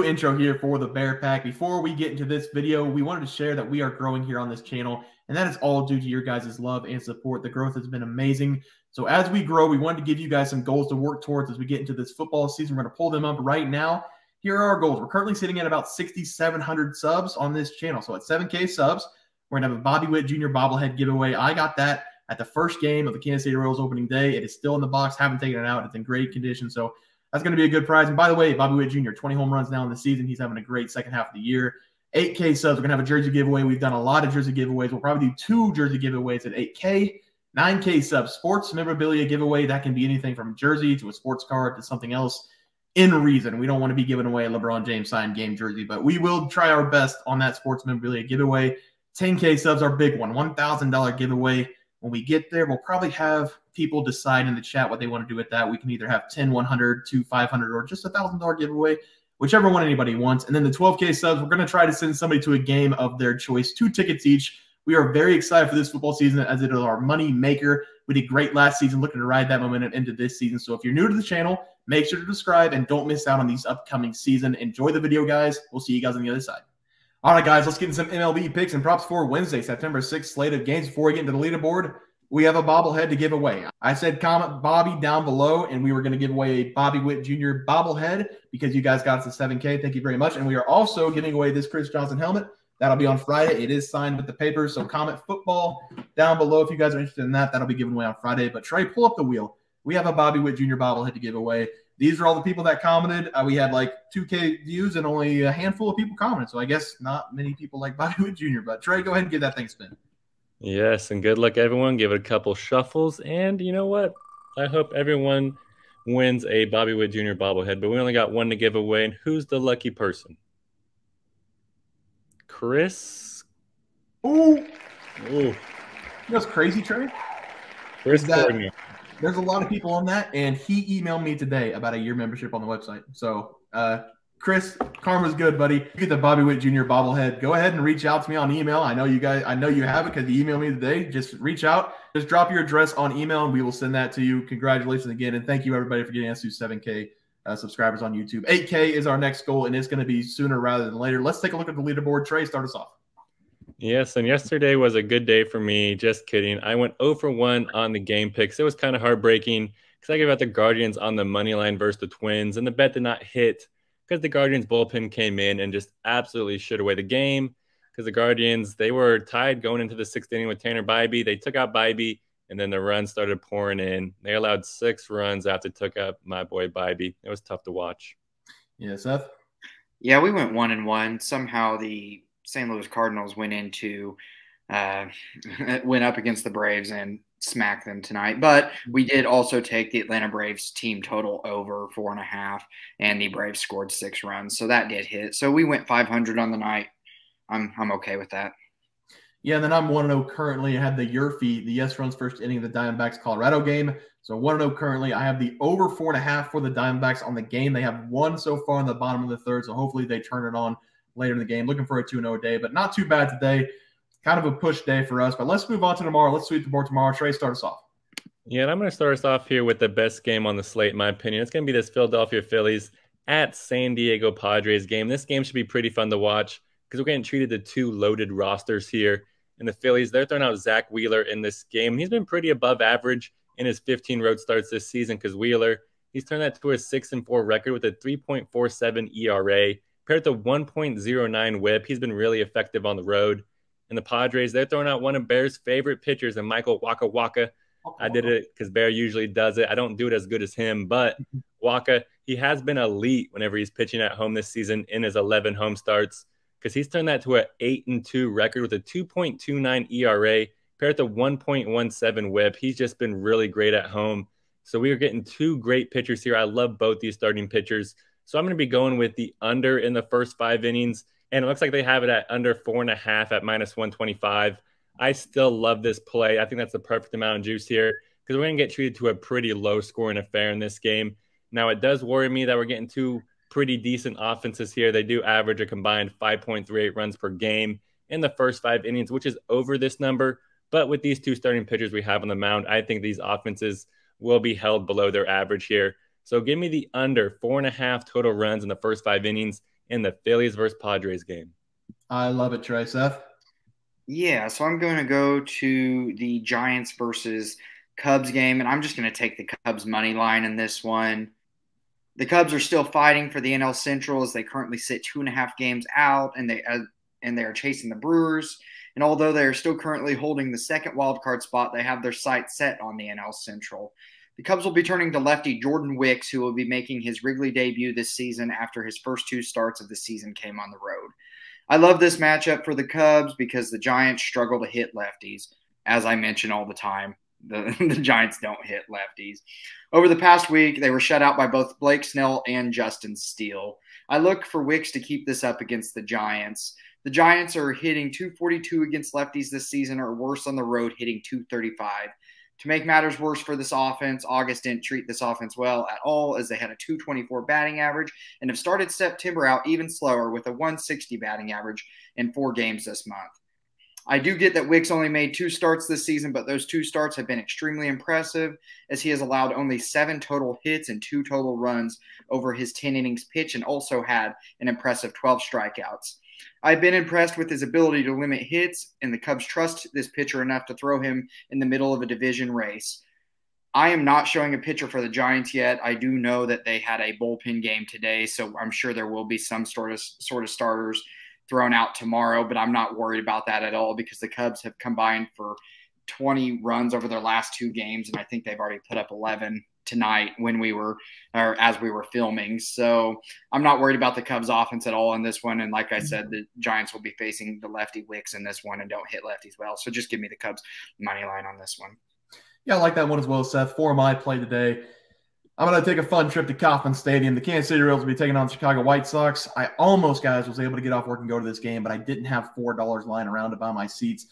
intro here for the Bear Pack. Before we get into this video, we wanted to share that we are growing here on this channel, and that is all due to your guys' love and support. The growth has been amazing. So as we grow, we wanted to give you guys some goals to work towards as we get into this football season. We're going to pull them up right now. Here are our goals. We're currently sitting at about 6,700 subs on this channel. So at 7K subs, we're going to have a Bobby Witt Jr. bobblehead giveaway. I got that at the first game of the Kansas City Royals opening day. It is still in the box. Haven't taken it out. It's in great condition. So that's going to be a good prize. And by the way, Bobby Witt Jr., 20 home runs now in the season. He's having a great second half of the year. 8K subs. We're going to have a jersey giveaway. We've done a lot of jersey giveaways. We'll probably do 2 jersey giveaways at 8K. 9K subs. Sports memorabilia giveaway. That can be anything from a jersey to a sports card to something else in reason. We don't want to be giving away a LeBron James signed game jersey, but we will try our best on that sports memorabilia giveaway. 10K subs, our big one. $1,000 giveaway. When we get there, we'll probably have people decide in the chat what they want to do with that. We can either have 10, 100, 2, 500, or just $1,000 giveaway, whichever one anybody wants. And then the 12K subs, we're going to try to send somebody to a game of their choice, 2 tickets each. We are very excited for this football season as it is our money maker. We did great last season, looking to ride that momentum into this season. So if you're new to the channel, make sure to subscribe and don't miss out on these upcoming season. Enjoy the video, guys. We'll see you guys on the other side. All right, guys, let's get into some MLB picks and props for Wednesday, September 6th slate of games. Before we get into the leaderboard, we have a bobblehead to give away. I said comment Bobby down below, and we were going to give away a Bobby Witt Jr. bobblehead because you guys got us to 7K. Thank you very much. And we are also giving away this Chris Johnson helmet. That'll be on Friday. It is signed with the paper, so comment football down below if you guys are interested in that. That'll be given away on Friday. But Trey, pull up the wheel. We have a Bobby Witt Jr. bobblehead to give away. These are all the people that commented. We had like 2K views and only a handful of people commented. So I guess not many people like Bobby Witt Jr. But Trey, go ahead and give that thing a spin. Yes, and good luck, everyone. Give it a couple shuffles. And you know what? I hope everyone wins a Bobby Witt Jr. bobblehead. But we only got one to give away. And who's the lucky person? Chris? Ooh. You know what's crazy, Trey? Chris, there's a lot of people on that, and he emailed me today about a year membership on the website. So, Chris, karma's good, buddy. You get the Bobby Witt Jr. bobblehead. Go ahead and reach out to me on email. I know you have it because you emailed me today. Just reach out. Just drop your address on email, and we will send that to you. Congratulations again, and thank you, everybody, for getting us to 7K subscribers on YouTube. 8K is our next goal, and it's going to be sooner rather than later. Let's take a look at the leaderboard. Trey, start us off. Yes, and yesterday was a good day for me. Just kidding. I went 0 for 1 on the game picks. It was kind of heartbreaking because I gave out the Guardians on the money line versus the Twins, and the bet did not hit because the Guardians bullpen came in and just absolutely shit away the game because the Guardians, they were tied going into the 6th inning with Tanner Bybee. They took out Bybee, and then the runs started pouring in. They allowed 6 runs after they took up my boy Bybee. It was tough to watch. Yeah, Seth? Yeah, we went 1-1. Somehow the St. Louis Cardinals went up against the Braves and smacked them tonight. But we did also take the Atlanta Braves team total over 4.5, and the Braves scored 6 runs. So that did hit. So we went 500 on the night. I'm okay with that. Yeah, and then I'm 1-0 currently. I had the Yerfie, the yes runs first inning of the Diamondbacks Colorado game. So 1-0 currently. I have the over 4.5 for the Diamondbacks on the game. They have 1 so far in the bottom of the third, so hopefully they turn it on later in the game. Looking for a 2-0 day, but not too bad today. Kind of a push day for us, but let's move on to tomorrow. Let's sweep the board tomorrow. Trey, start us off. Yeah, and I'm going to start us off here with the best game on the slate, in my opinion. It's going to be this Philadelphia Phillies at San Diego Padres game. This game should be pretty fun to watch because we're getting treated to 2 loaded rosters here. And the Phillies, they're throwing out Zach Wheeler in this game. He's been pretty above average in his 15 road starts this season because Wheeler, he's turned that to a 6-4 record with a 3.47 ERA. Compared to 1.09 whip, he's been really effective on the road. And the Padres, they're throwing out one of Bear's favorite pitchers, and Michael Waka. I did it because Bear usually does it. I don't do it as good as him, but Waka, he has been elite whenever he's pitching at home this season in his 11 home starts because he's turned that to an 8-2 record with a 2.29 ERA compared to 1.17 whip. He's just been really great at home. So we are getting 2 great pitchers here. I love both these starting pitchers. So I'm going to be going with the under in the first 5 innings. And it looks like they have it at under 4.5 at -125. I still love this play. I think that's the perfect amount of juice here because we're going to get treated to a pretty low-scoring affair in this game. Now, it does worry me that we're getting 2 pretty decent offenses here. They do average a combined 5.38 runs per game in the first 5 innings, which is over this number. But with these 2 starting pitchers we have on the mound, I think these offenses will be held below their average here. So give me the under 4.5 total runs in the first 5 innings in the Phillies versus Padres game. I love it, Trey. Seth? Yeah, so I'm going to go to the Giants versus Cubs game, and I'm just going to take the Cubs money line in this one. The Cubs are still fighting for the NL Central as they currently sit 2.5 games out, and they are chasing the Brewers. And although they are still currently holding the second wildcard spot, they have their sights set on the NL Central. The Cubs will be turning to lefty Jordan Wicks, who will be making his Wrigley debut this season after his first 2 starts of the season came on the road. I love this matchup for the Cubs because the Giants struggle to hit lefties. As I mention all the time, the Giants don't hit lefties. Over the past week, they were shut out by both Blake Snell and Justin Steele. I look for Wicks to keep this up against the Giants. The Giants are hitting .242 against lefties this season, or worse on the road, hitting .235. To make matters worse for this offense, August didn't treat this offense well at all as they had a .224 batting average and have started September out even slower with a .160 batting average in 4 games this month. I do get that Wicks only made 2 starts this season, but those 2 starts have been extremely impressive as he has allowed only 7 total hits and 2 total runs over his 10 innings pitch and also had an impressive 12 strikeouts. I've been impressed with his ability to limit hits, and the Cubs trust this pitcher enough to throw him in the middle of a division race. I am not showing a pitcher for the Giants yet. I do know that they had a bullpen game today, so I'm sure there will be some sort of starters thrown out tomorrow, but I'm not worried about that at all because the Cubs have combined for 20 runs over their last 2 games, and I think they've already put up 11 tonight as we were filming. So I'm not worried about the Cubs offense at all in this one. And like I said, the Giants will be facing the lefty Wicks in this one and don't hit lefties well. So just give me the Cubs money line on this one. Yeah, I like that one as well, Seth. For my play today, I'm going to take a fun trip to Kauffman Stadium. The Kansas City Royals will be taking on the Chicago White Sox. I almost, guys, was able to get off work and go to this game, but I didn't have $4 lying around to buy my seats.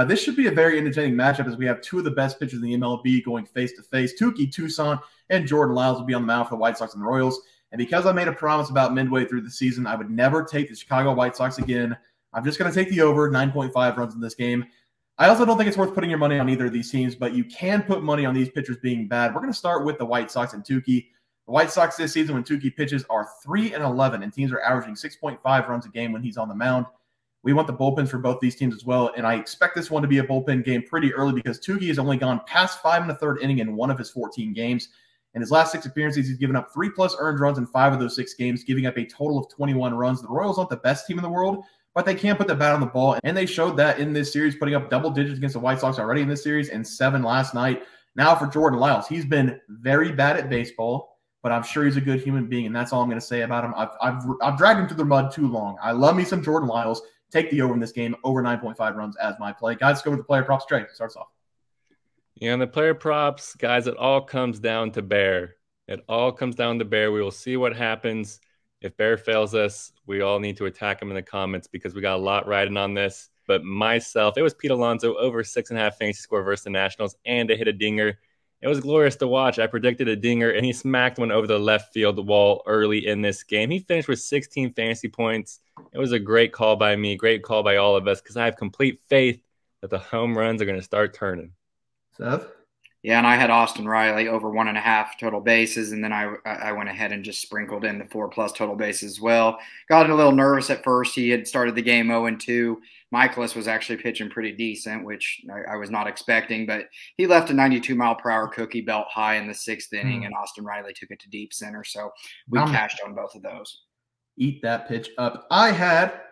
This should be a very entertaining matchup as we have 2 of the best pitchers in the MLB going face-to-face. Touki Toussaint and Jordan Lyles will be on the mound for the White Sox and the Royals. And because I made a promise about midway through the season, I would never take the Chicago White Sox again. I'm just going to take the over 9.5 runs in this game. I also don't think it's worth putting your money on either of these teams, but you can put money on these pitchers being bad. We're going to start with the White Sox and Touki. The White Sox this season when Touki pitches are 3-11, and teams are averaging 6.5 runs a game when he's on the mound. We want the bullpens for both these teams as well, and I expect this one to be a bullpen game pretty early because Touki has only gone past 5 1/3 inning in 1 of his 14 games. In his last 6 appearances, he's given up 3+ earned runs in 5 of those 6 games, giving up a total of 21 runs. The Royals aren't the best team in the world, but they can put the bat on the ball, and they showed that in this series, putting up double digits against the White Sox already in this series and 7 last night. Now for Jordan Lyles, he's been very bad at baseball, but I'm sure he's a good human being, and that's all I'm going to say about him. I've dragged him through the mud too long. I love me some Jordan Lyles. Take the over in this game, over 9.5 runs as my play. Guys, let's go with the player props. Trey starts off. Yeah, and the player props, guys, it all comes down to Bear. It all comes down to Bear. We will see what happens. If Bear fails us, we all need to attack him in the comments because we got a lot riding on this. But myself, it was Pete Alonso over 6.5 fantasy score versus the Nationals and to hit a dinger. It was glorious to watch. I predicted a dinger, and he smacked one over the left field wall early in this game. He finished with 16 fantasy points. It was a great call by me, great call by all of us, because I have complete faith that the home runs are going to start turning. Seth? Yeah, and I had Austin Riley over 1.5 total bases, and then I went ahead and just sprinkled in the 4+ total bases as well. Got a little nervous at first. He had started the game 0-2. Michaelis was actually pitching pretty decent, which I was not expecting, but he left a 92-mile-per-hour cookie belt high in the 6th inning, and Austin Riley took it to deep center, so we cashed on both of those. Eat that pitch up. I had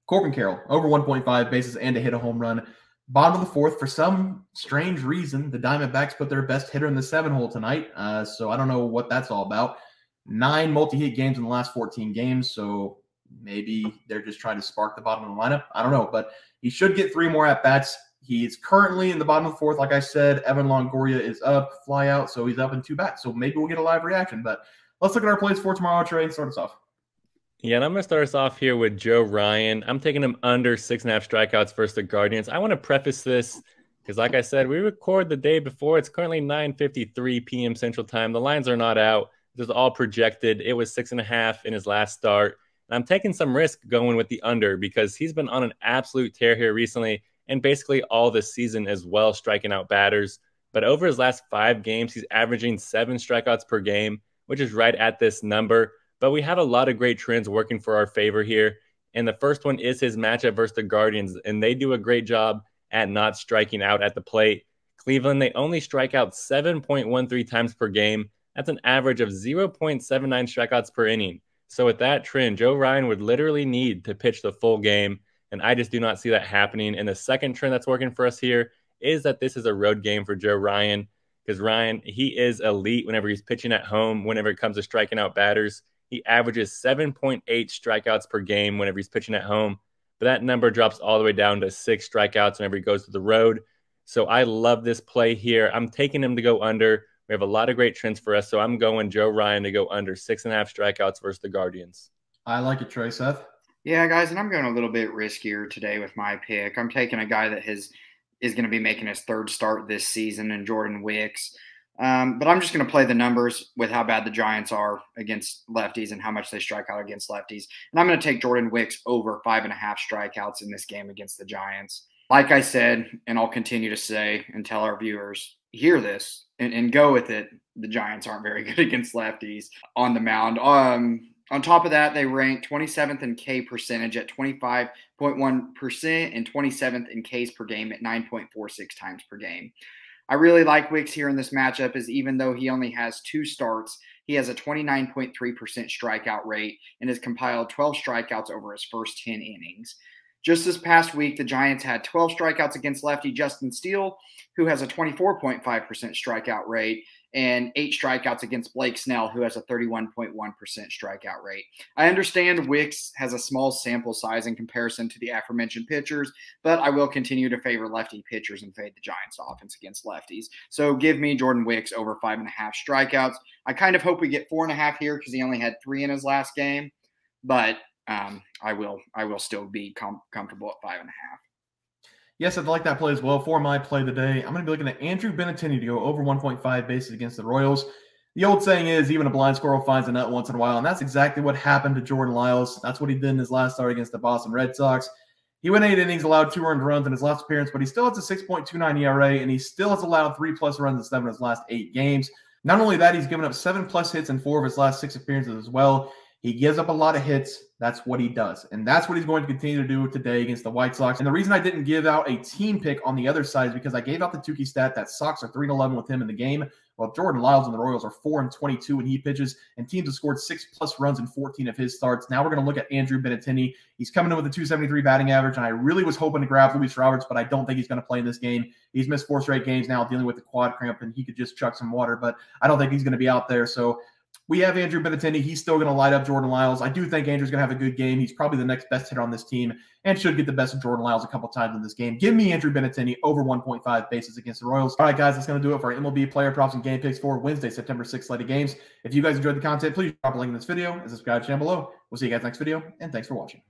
Corbin Carroll over 1.5 bases and to hit a home run. Bottom of the 4th, for some strange reason, the Diamondbacks put their best hitter in the 7-hole tonight, so I don't know what that's all about. 9 multi-hit games in the last 14 games, so maybe they're just trying to spark the bottom of the lineup. I don't know, but he should get 3 more at-bats. He's currently in the bottom of the 4th. Like I said, Evan Longoria is up, fly out, so he's up in 2 bats. So maybe we'll get a live reaction. But let's look at our plays for tomorrow, Trey, and start us off. Yeah, and I'm going to start us off here with Joe Ryan. I'm taking him under 6.5 strikeouts versus the Guardians. I want to preface this because, like I said, we record the day before. It's currently 9:53 p.m. Central Time. The lines are not out. This is all projected. It was 6.5 in his last start. And I'm taking some risk going with the under because he's been on an absolute tear here recently and basically all this season as well, striking out batters. But over his last 5 games, he's averaging 7 strikeouts per game, which is right at this number. But we have a lot of great trends working for our favor here. And the first one is his matchup versus the Guardians. And they do a great job at not striking out at the plate. Cleveland, they only strike out 7.13 times per game. That's an average of 0.79 strikeouts per inning. So with that trend, Joe Ryan would literally need to pitch the full game. And I just do not see that happening. And the second trend that's working for us here is that this is a road game for Joe Ryan. Because Ryan, he is elite whenever he's pitching at home, whenever it comes to striking out batters. He averages 7.8 strikeouts per game whenever he's pitching at home. But that number drops all the way down to 6 strikeouts whenever he goes to the road. So I love this play here. I'm taking him to go under. We have a lot of great trends for us. So I'm going Joe Ryan to go under 6.5 strikeouts versus the Guardians. I like it, Trey. Seth? Yeah, guys, and I'm going a little bit riskier today with my pick. I'm taking a guy that is going to be making his third start this season in Jordan Wicks. But I'm just going to play the numbers with how bad the Giants are against lefties and how much they strike out against lefties. And I'm going to take Jordan Wicks over 5.5 strikeouts in this game against the Giants. Like I said, and I'll continue to say and tell our viewers, hear this and go with it. The Giants aren't very good against lefties on the mound. On top of that, they rank 27th in K percentage at 25.1% and 27th in Ks per game at 9.46 times per game. I really like Wicks here in this matchup, as even though he only has 2 starts, he has a 29.3% strikeout rate and has compiled 12 strikeouts over his first 10 innings. Just this past week, the Giants had 12 strikeouts against lefty Justin Steele, who has a 24.5% strikeout rate, and 8 strikeouts against Blake Snell, who has a 31.1% strikeout rate. I understand Wicks has a small sample size in comparison to the aforementioned pitchers, but I will continue to favor lefty pitchers and fade the Giants' offense against lefties. So give me Jordan Wicks over 5.5 strikeouts. I kind of hope we get 4.5 here because he only had 3 in his last game, but I will still be comfortable at 5.5. Yes, I'd like that play as well. For my play today, I'm going to be looking at Andrew Benintendi to go over 1.5 bases against the Royals. The old saying is, even a blind squirrel finds a nut once in a while, and that's exactly what happened to Jordan Lyles. That's what he did in his last start against the Boston Red Sox. He went 8 innings, allowed 2 earned runs in his last appearance, but he still has a 6.29 ERA, and he still has allowed 3+ runs in 7 of his last 8 games. Not only that, he's given up 7+ hits in 4 of his last 6 appearances as well. He gives up a lot of hits. That's what he does. And that's what he's going to continue to do today against the White Sox. And the reason I didn't give out a team pick on the other side is because I gave out the Tukey stat that Sox are 3-11 with him in the game, while Jordan Lyles and the Royals are 4-22 when he pitches, and teams have scored 6+ runs in 14 of his starts. Now we're going to look at Andrew Benintendi. He's coming in with a 273 batting average, and I really was hoping to grab Luis Roberts, but I don't think he's going to play in this game. He's missed 4 straight games now dealing with the quad cramp, and he could just chuck some water, but I don't think he's going to be out there. So we have Andrew Benintendi. He's still going to light up Jordan Lyles. I do think Andrew's going to have a good game. He's probably the next best hitter on this team and should get the best of Jordan Lyles a couple times in this game. Give me Andrew Benintendi over 1.5 bases against the Royals. All right, guys, that's going to do it for our MLB player props and game picks for Wednesday, September 6th slate of games. If you guys enjoyed the content, please drop a link in this video and subscribe down below. We'll see you guys next video, and thanks for watching.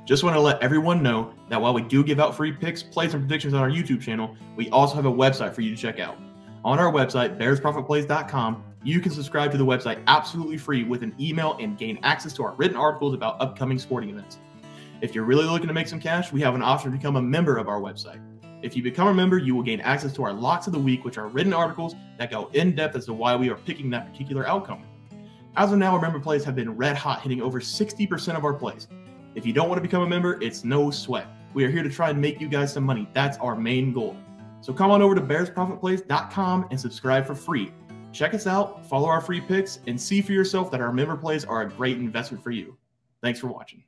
Just want to let everyone know that while we do give out free picks, plays, and predictions on our YouTube channel, we also have a website for you to check out. On our website, bearsprofitplays.com, you can subscribe to the website absolutely free with an email and gain access to our written articles about upcoming sporting events. If you're really looking to make some cash, we have an option to become a member of our website. If you become a member, you will gain access to our Locks of the Week, which are written articles that go in depth as to why we are picking that particular outcome. As of now, our member plays have been red hot, hitting over 60% of our plays. If you don't want to become a member, it's no sweat. We are here to try and make you guys some money. That's our main goal. So come on over to bearsprofitplays.com and subscribe for free. Check us out, follow our free picks, and see for yourself that our member plays are a great investment for you. Thanks for watching.